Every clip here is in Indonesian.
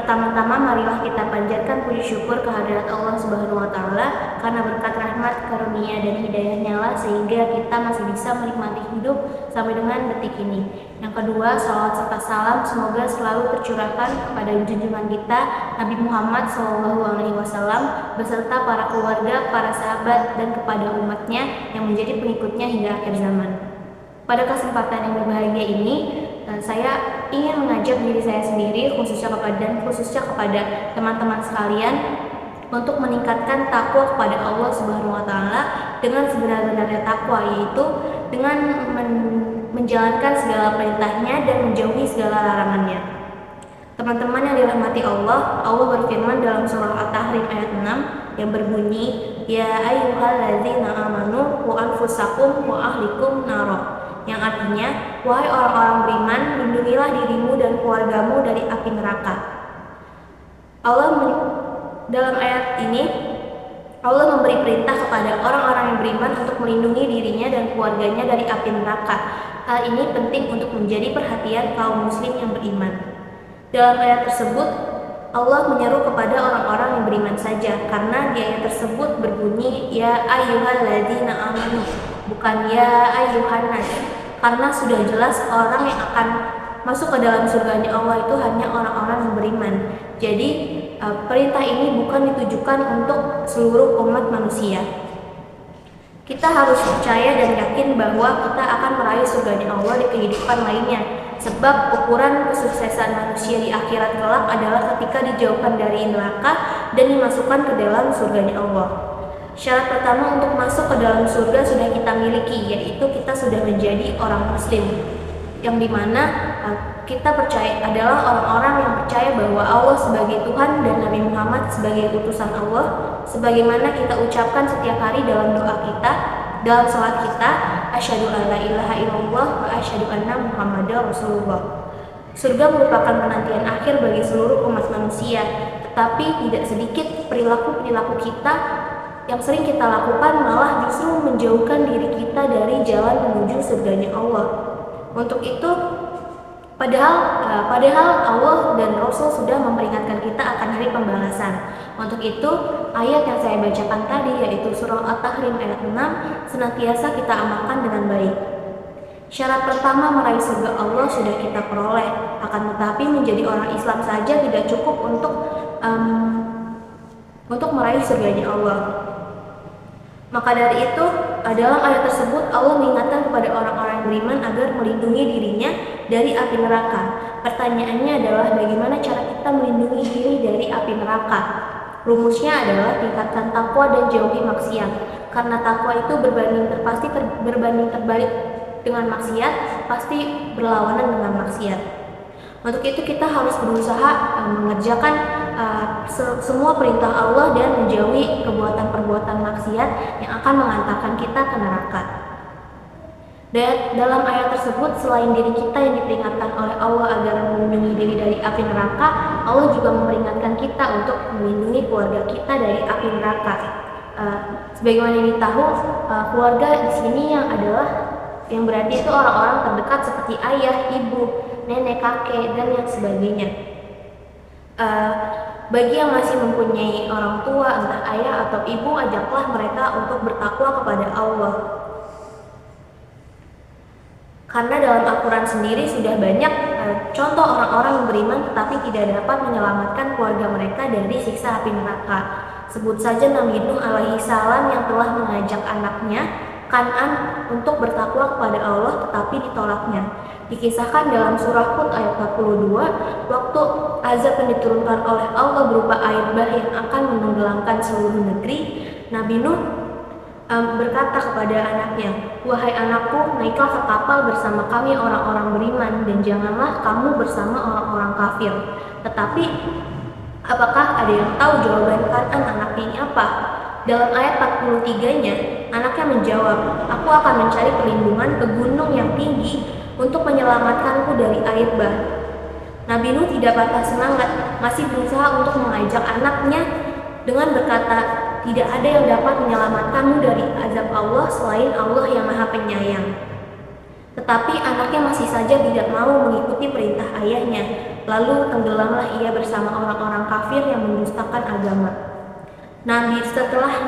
Pertama-tama marilah kita panjatkan puji syukur kehadirat Allah Subhanahu wa taala karena berkat rahmat, karunia dan hidayahnya lah sehingga kita masih bisa menikmati hidup sampai dengan detik ini. Yang kedua, salawat serta salam semoga selalu tercurahkan kepada junjungan kita Nabi Muhammad SAW beserta para keluarga, para sahabat dan kepada umatnya yang menjadi pengikutnya hingga akhir zaman. Pada kesempatan yang berbahagia ini, saya ingin mengajak diri saya sendiri khususnya kepada teman-teman sekalian untuk meningkatkan takwa kepada Allah Subhanahu wa taala dengan sebenar-benarnya takwa, yaitu dengan menjalankan segala perintahnya dan menjauhi segala larangannya. Teman-teman yang dirahmati Allah, Allah berfirman dalam surah At-Tahrim ayat 6 yang berbunyi, Ya ayyuhalladzina amanu qu anfusakum wa ahlikum naro, yang artinya, wahai orang-orang beriman, lindungilah dirimu dan keluargamu dari api neraka. Dalam ayat ini, Allah memberi perintah kepada orang-orang yang beriman untuk melindungi dirinya dan keluarganya dari api neraka. Hal ini penting untuk menjadi perhatian kaum muslim yang beriman. Dalam ayat tersebut, Allah menyeru kepada orang-orang yang beriman saja, karena di ayat tersebut berbunyi, Ya ayyuhalladzina amanu, bukan Ya ayyuhan nas, karena sudah jelas orang yang akan masuk ke dalam surganya Allah itu hanya orang-orang yang beriman. Jadi perintah ini bukan ditujukan untuk seluruh umat manusia. Kita harus percaya dan yakin bahwa kita akan meraih surganya Allah di kehidupan lainnya, sebab ukuran kesuksesan manusia di akhirat kelak adalah ketika dijauhkan dari neraka dan dimasukkan ke dalam surganya Allah. Syarat pertama untuk masuk ke dalam surga sudah kita miliki, yaitu kita sudah menjadi orang muslim, yang dimana kita percaya adalah orang-orang yang percaya bahwa Allah sebagai Tuhan dan Nabi Muhammad sebagai utusan Allah, sebagaimana kita ucapkan setiap hari dalam doa kita, dalam salat kita, asyhadu an la ilaha illallah wa asyhadu anna muhammadar rasulullah. Surga merupakan penantian akhir bagi seluruh umat manusia, tetapi tidak sedikit perilaku-perilaku kita yang sering kita lakukan malah justru menjauhkan diri kita dari jalan menuju surganya Allah. Untuk itu, padahal Allah dan Rasul sudah memperingatkan kita akan hari pembalasan. Untuk itu, ayat yang saya bacakan tadi, yaitu surah At-Tahrim ayat 6, senantiasa kita amalkan dengan baik. Syarat pertama meraih surga Allah sudah kita peroleh, akan tetapi menjadi orang Islam saja tidak cukup untuk meraih surganya Allah. Maka dari itu, dalam ayat tersebut Allah mengingatkan kepada orang-orang yang beriman agar melindungi dirinya dari api neraka. Pertanyaannya adalah bagaimana cara kita melindungi diri dari api neraka? Rumusnya adalah tingkatkan takwa dan jauhi maksiat. Karena takwa itu berbanding terbalik dengan maksiat, pasti berlawanan dengan maksiat. Untuk itu kita harus berusaha mengerjakan semua perintah Allah dan menjauhi perbuatan-perbuatan maksiat yang akan mengantarkan kita ke neraka. Dan dalam ayat tersebut, selain diri kita yang diperingatkan oleh Allah agar melindungi diri dari api neraka, Allah juga memperingatkan kita untuk melindungi keluarga kita dari api neraka. Sebagaimana yang tahu, keluarga di sini yang berarti itu orang-orang terdekat seperti ayah, ibu, nenek, kakek, dan yang sebagainya. Bagi yang masih mempunyai orang tua, entah ayah atau ibu, ajaklah mereka untuk bertakwa kepada Allah. Karena dalam Al-Quran sendiri sudah banyak contoh orang-orang yang beriman tetapi tidak dapat menyelamatkan keluarga mereka dari siksa api neraka. Sebut saja Nabi Nuh alaihi salam yang telah mengajak anaknya Kan'an untuk bertakwa kepada Allah tetapi ditolaknya. Dikisahkan dalam surah Hud ayat 42, waktu azab yang diturunkan oleh Allah berupa air bah yang akan menenggelamkan seluruh negeri, Nabi Nuh berkata kepada anaknya, wahai anakku, naiklah ke kapal bersama kami orang-orang beriman dan janganlah kamu bersama orang-orang kafir. Tetapi apakah ada yang tahu jawaban Kan'an anaknya ini apa? Dalam ayat 43-nya, anaknya menjawab, aku akan mencari perlindungan ke gunung yang tinggi untuk menyelamatkanku dari air bah. Nabi Nuh tidak patah semangat, masih berusaha untuk mengajak anaknya dengan berkata, tidak ada yang dapat menyelamatkanmu dari azab Allah selain Allah yang Maha Penyayang. Tetapi anaknya masih saja tidak mau mengikuti perintah ayahnya. Lalu tenggelamlah ia bersama orang-orang kafir yang mendustakan agama. Setelah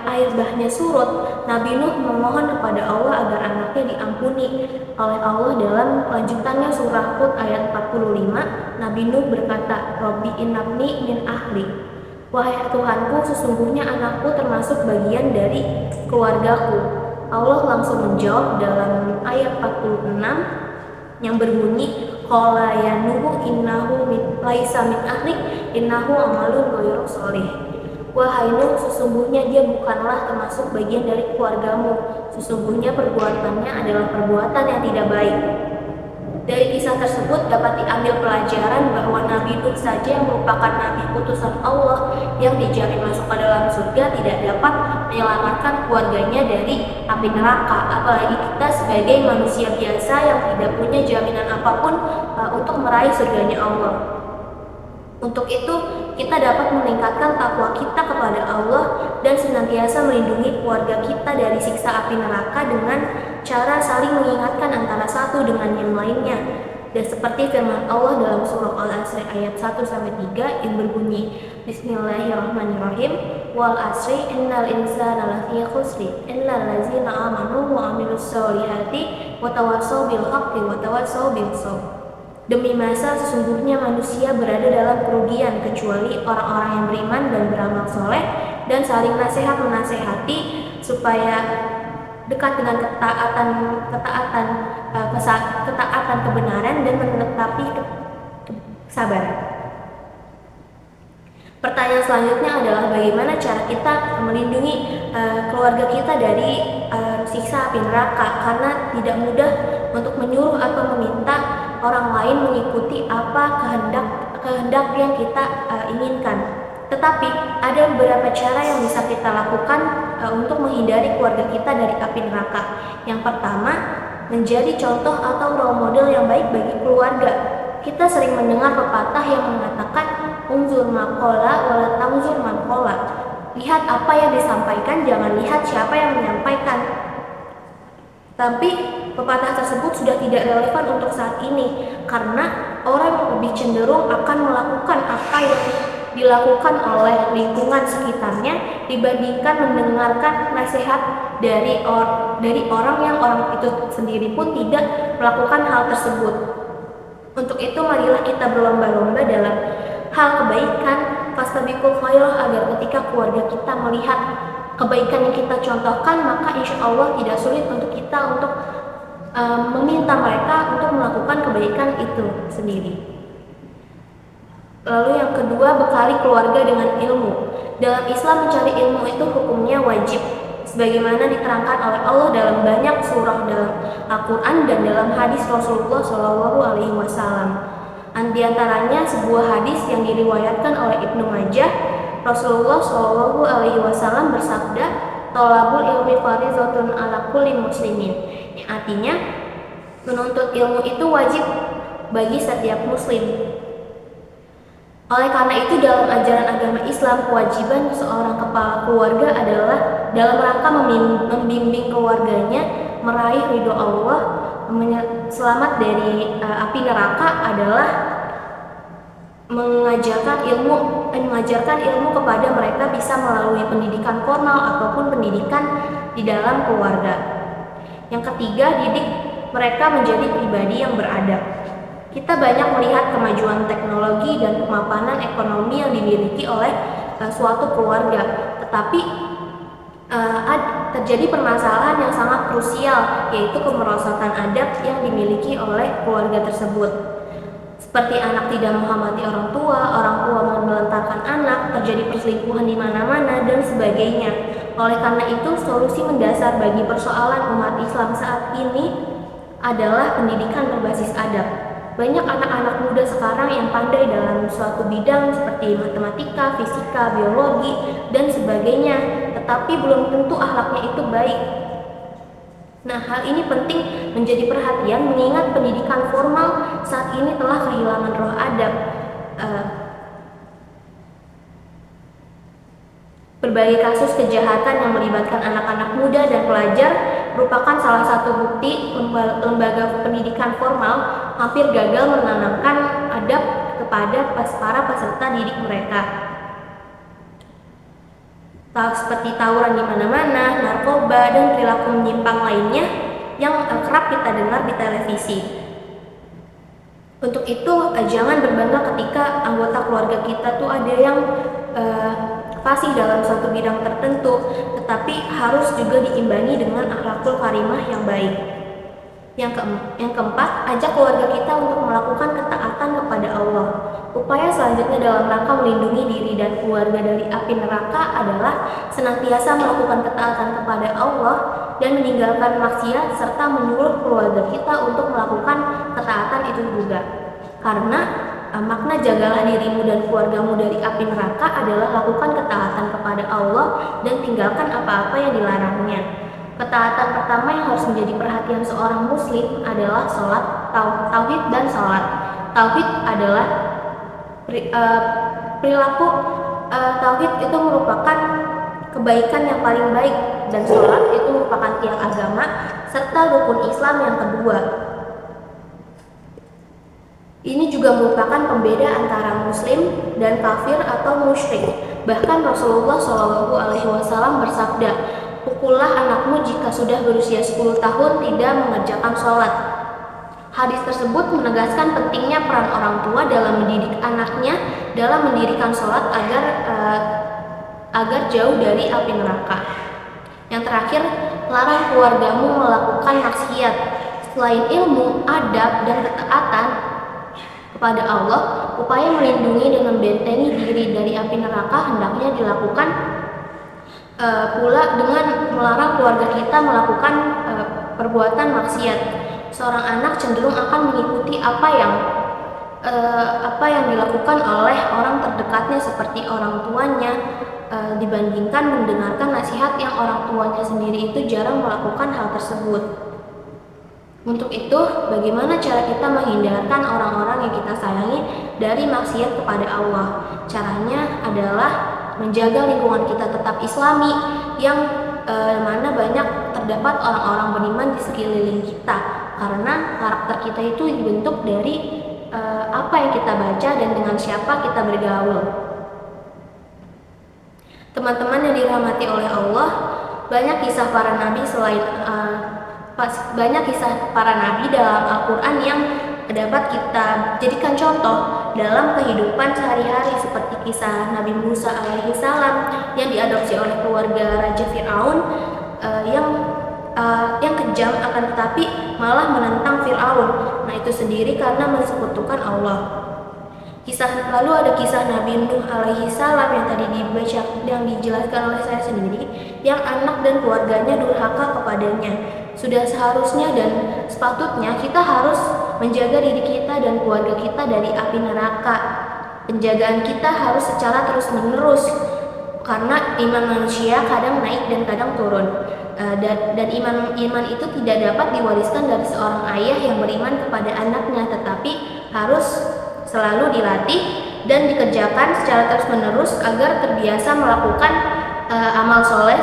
air bahnya surut, Nabi Nuh memohon kepada Allah agar anaknya diampuni oleh Allah. Dalam lanjutannya surah Hud ayat 45, Nabi Nuh berkata, Robbi innabni min ahli. Wahai Tuhanku, sesungguhnya anakku termasuk bagian dari keluargaku. Allah langsung menjawab dalam ayat 46 yang berbunyi, Qala ya Nuhu innahu laisa min ahlik innahu amalun ghairu sholih. Wahai Nuh, sesungguhnya dia bukanlah termasuk bagian dari keluargamu. Sesungguhnya perbuatannya adalah perbuatan yang tidak baik. Dari kisah tersebut dapat diambil pelajaran bahwa Nabi Nuh saja yang merupakan Nabi utusan Allah yang dijamin masuk ke dalam surga tidak dapat menyelamatkan keluarganya dari api neraka. Apalagi kita sebagai manusia biasa yang tidak punya jaminan apapun untuk meraih surganya Allah. Untuk itu, kita dapat meningkatkan takwa kita kepada Allah dan senantiasa melindungi keluarga kita dari siksa api neraka dengan cara saling mengingatkan antara satu dengan yang lainnya. Dan seperti firman Allah dalam surah Al-Asr ayat 1-3 yang berbunyi, Bismillahirrahmanirrahim, Wal asri innal insana lafi khusri illal ladzina amanu wa amilus solihati wa tawassaw bil haqqi wa tawassaw bis sabr. Demi masa sesungguhnya manusia berada dalam kerugian kecuali orang-orang yang beriman dan beramal soleh dan saling nasihat-menasehati supaya dekat dengan ketaatan kebenaran dan menetapi kesabaran. Pertanyaan selanjutnya adalah bagaimana cara kita melindungi keluarga kita dari siksa api neraka, karena tidak mudah untuk menyuruh atau meminta orang lain mengikuti apa kehendak yang kita inginkan. Tetapi ada beberapa cara yang bisa kita lakukan untuk menghindari keluarga kita dari api neraka. Yang pertama, menjadi contoh atau role model yang baik bagi keluarga. Kita sering mendengar pepatah yang mengatakan unzur maqala wala tanzur man qala. Lihat apa yang disampaikan, jangan lihat siapa yang menyampaikan. Tapi pepatah tersebut sudah tidak relevan untuk saat ini karena orang lebih cenderung akan melakukan apa yang dilakukan oleh lingkungan sekitarnya dibandingkan mendengarkan nasihat dari orang yang orang itu sendiri pun tidak melakukan hal tersebut. Untuk itu marilah kita berlomba-lomba dalam hal kebaikan, fastabiqul khairah, agar ketika keluarga kita melihat kebaikan yang kita contohkan, maka insya Allah tidak sulit untuk kita untuk meminta mereka untuk melakukan kebaikan itu sendiri. Lalu yang kedua, bekali keluarga dengan ilmu. Dalam Islam mencari ilmu itu hukumnya wajib, sebagaimana diterangkan oleh Allah dalam banyak surah dalam Al-Quran dan dalam hadis Rasulullah SAW. Di antaranya sebuah hadis yang diriwayatkan oleh Ibnu Majah, Rasulullah SAW bersabda, Thalabul ilmi fardhatun ala kulli muslimin. Yang artinya, menuntut ilmu itu wajib bagi setiap muslim. Oleh karena itu, dalam ajaran agama Islam, kewajiban seorang kepala keluarga adalah dalam rangka membimbing keluarganya meraih ridho Allah, selamat dari api neraka, adalah mengajarkan ilmu kepada mereka bisa melalui pendidikan formal ataupun pendidikan di dalam keluarga. Yang ketiga, didik mereka menjadi pribadi yang beradab. Kita banyak melihat kemajuan teknologi dan kemapanan ekonomi yang dimiliki oleh suatu keluarga, tetapi terjadi permasalahan yang sangat krusial, yaitu kemerosotan adab yang dimiliki oleh keluarga tersebut. Seperti anak tidak menghormati orang tua menelantarkan anak, terjadi perselingkuhan di mana-mana, dan sebagainya. Oleh karena itu, solusi mendasar bagi persoalan umat Islam saat ini adalah pendidikan berbasis adab. Banyak anak-anak muda sekarang yang pandai dalam suatu bidang seperti matematika, fisika, biologi, dan sebagainya, tetapi belum tentu akhlaknya itu baik. Nah, hal ini penting menjadi perhatian mengingat pendidikan formal saat ini telah kehilangan roh adab. Berbagai kasus kejahatan yang melibatkan anak-anak muda dan pelajar merupakan salah satu bukti lembaga pendidikan formal hampir gagal menanamkan adab kepada para peserta didik mereka. Seperti tawuran di mana-mana, narkoba, dan perilaku menyimpang lainnya yang kerap kita dengar di televisi. Untuk itu, jangan berbangga ketika anggota keluarga kita tuh ada yang fasih dalam suatu bidang tertentu, tetapi harus juga diimbangi dengan akhlakul karimah yang baik. Yang keempat, ajak keluarga kita untuk melakukan ketaatan kepada Allah. Upaya selanjutnya dalam rangka melindungi diri dan keluarga dari api neraka adalah senantiasa melakukan ketaatan kepada Allah dan meninggalkan maksiat serta menyuruh keluarga kita untuk melakukan ketaatan itu juga. Karena makna jagalah dirimu dan keluargamu dari api neraka adalah lakukan ketaatan kepada Allah dan tinggalkan apa-apa yang dilarangnya. Ketaatan pertama yang harus menjadi perhatian seorang muslim adalah sholat, tauhid dan sholat. Tauhid adalah perilaku, tauhid itu merupakan kebaikan yang paling baik, dan sholat itu merupakan tiang agama serta rukun Islam yang kedua. Ini juga merupakan pembeda antara muslim dan kafir atau musyrik. Bahkan Rasulullah SAW bersabda, "Pukullah anakmu jika sudah berusia 10 tahun tidak mengerjakan sholat." Hadis tersebut menegaskan pentingnya peran orang tua dalam mendidik anaknya dalam mendirikan sholat agar jauh dari api neraka. Yang terakhir, larang keluargamu melakukan maksiat. Selain ilmu, adab, dan ketaatan kepada Allah, upaya melindungi dan membentengi diri dari api neraka hendaknya dilakukan pula dengan melarang keluarga kita melakukan perbuatan maksiat. Seorang anak cenderung akan mengikuti apa yang dilakukan oleh orang terdekatnya seperti orang tuanya, dibandingkan mendengarkan nasihat yang orang tuanya sendiri itu jarang melakukan hal tersebut. Untuk itu, bagaimana cara kita menghindarkan orang-orang yang kita sayangi dari maksiat kepada Allah? Caranya adalah menjaga lingkungan kita tetap islami, yang mana banyak terdapat orang-orang beriman di sekeliling kita, karena karakter kita itu dibentuk dari apa yang kita baca dan dengan siapa kita bergaul. Teman-teman yang dirahmati oleh Allah, banyak kisah para nabi dalam Al-Quran yang dapat kita jadikan contoh dalam kehidupan sehari-hari, seperti kisah Nabi Musa alaihissalam yang diadopsi oleh keluarga Raja Fir'aun yang kejam, akan tetapi malah menentang Fir'aun. Nah, itu sendiri karena mensekutukan Allah. Lalu ada kisah Nabi Nuh alaihissalam yang tadi yang dijelaskan oleh saya sendiri, yang anak dan keluarganya durhaka kepadanya. Sudah seharusnya dan sepatutnya kita harus menjaga diri kita dan keluarga kita dari api neraka. Penjagaan kita harus secara terus-menerus, karena iman manusia kadang naik dan kadang turun. Dan iman itu tidak dapat diwariskan dari seorang ayah yang beriman kepada anaknya, tetapi harus selalu dilatih dan dikerjakan secara terus-menerus agar terbiasa melakukan amal soleh,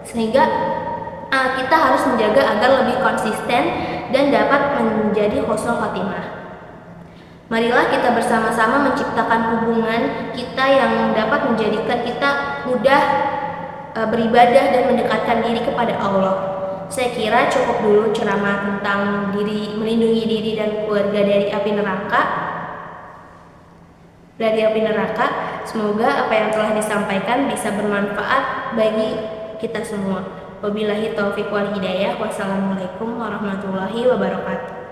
sehingga kita harus menjaga agar lebih konsisten dan dapat menjadi husnul khotimah. Marilah kita bersama-sama menciptakan hubungan kita yang dapat menjadikan kita mudah beribadah dan mendekatkan diri kepada Allah. Saya kira cukup dulu ceramah tentang melindungi diri dan keluarga dari api neraka. Semoga apa yang telah disampaikan bisa bermanfaat bagi kita semua. Wabillahi taufiq wal hidayah. Wassalamualaikum warahmatullahi wabarakatuh.